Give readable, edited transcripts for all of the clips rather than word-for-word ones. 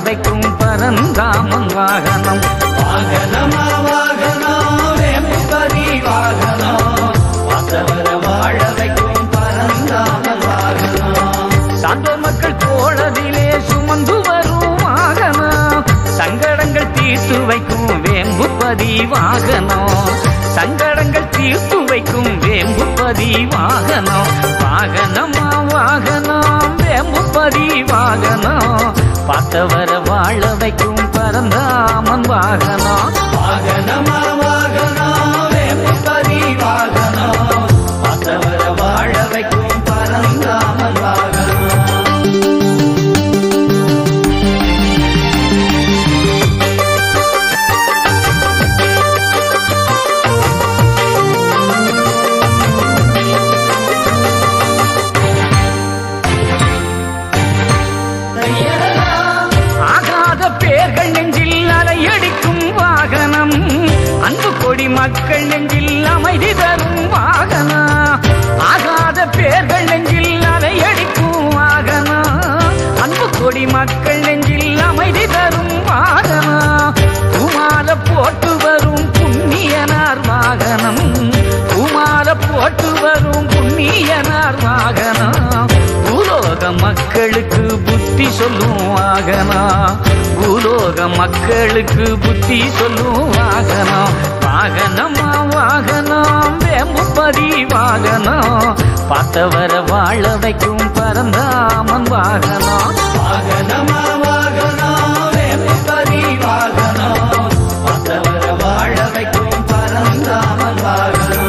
வைக்கும் பரந்தாமன் வாகனம். வாகனமா வாகனம் வேம்புபதி வாகனம், பார்த்தவர வாழ வைக்கும் பரந்தாமன் வாகனம். சான்றோர் மக்கள் தோளதிலே சுமந்து வரும் வாகனம், சங்கடங்கள் தீர்த்து வைக்கும் வேம்புபதி வாகனம். சங்கடங்கள் தீர்த்து வைக்கும் வேம்புபதி வாகனம். வாகனமா வாகனம் வேம்புபதி வாகனம், பார்த்தவர வாழ வைக்கும் பரந்தாமன் வாகனம். வாகனமா வாகனம் வேம்புபதி வாகனம், பார்த்தவர வாழ வைக்கும் பரந்தாமன் வாகனம். மக்கள் நெஞ்சில் அமைதி தரும் வாகனம். ஆகாத பேர்கள் நெஞ்சில் அலையடிக்கும் வாகனம். அன்பு கொடி மக்கள் நெஞ்சில் அமைதி தரும் வாகனம். பூமால போட்டு வரும் புண்ணியனார் வாகனம். பூமால போட்டு வரும் புண்ணியனார் வாகனம். பூலோக மக்களுக்கு புத்தி சொல்லும் வாகனம். பூலோக மக்களுக்கு புத்தி சொல்லும் வாகனம். வாகனமா வாகனம் வேம்புபதி வாகனம், பார்த்தவர வாழ வைக்கும் பரந்தாமன் வாகனம். வாகனமா வாகனம் வேம்புபதி வாகனம், பார்த்தவர வாழ வைக்கும் பரந்தாமன் வாகனம்.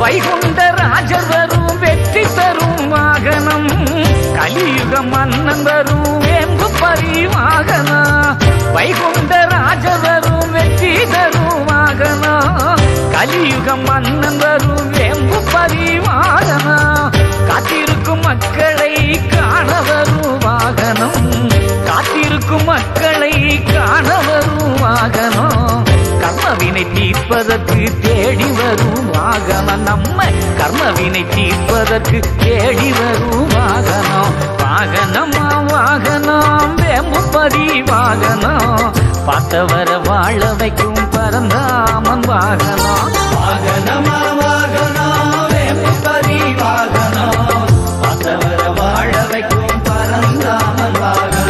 வைகுண்ட ராஜர் வரும் வெற்றி தரும் வாகனம். கலியுக மன்னன் வரும் வேம்புபதி வாகனம். வைகுண்ட ராஜர் வரும் வெற்றி தரும் வாகனம். கலியுக மன்னன் வரும் வேம்புபதி வாகனம். காத்திருக்கும் மக்களை காண வரும் வாகனம். காத்திருக்கும் மக்களை காண வரும் வாகனம். கர்மவினை தீர்ப்பதற்கு தேடி வரும் வாகனம். நம்ம கர்மவினை தீர்ப்பதற்கு தேடி வரும் வாகனம். வாகனமா வாகனம் வேம்புபதி வாகனம், பார்த்தவர வாழ வைக்கும் பரந்தாமன் வாகனம். வாகனமா வாகனம் வேம்புபதி வாகனம், பார்த்தவர வாழ வைக்கும் பரந்தாமன் வாகனம்.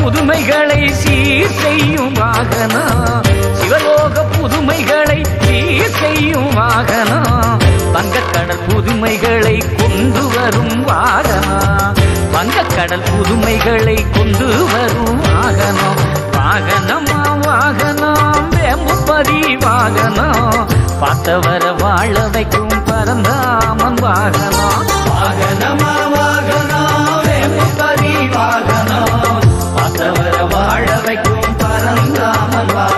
புதுமைகளை சீர் செய்யும் வாகனம். சிவலோக புதுமைகளை சீர் செய்யும் வாகனம். வங்கக்கடல் புதுமைகளை கொண்டு வரும் வாகனம். வங்கக்கடல் புதுமைகளை கொண்டு வரும் வாகனம். வாகனமா வாகனம் வேம்புபதி வாகனம், பார்த்தவர வாழ வைக்கும் பரந்தாமன் வாகனம். வாகனமா வாகனம் வேம்புபதி வாகனம், பார்த்தவர வாழ வைக்கும் பரந்தாமன் வாகனம்.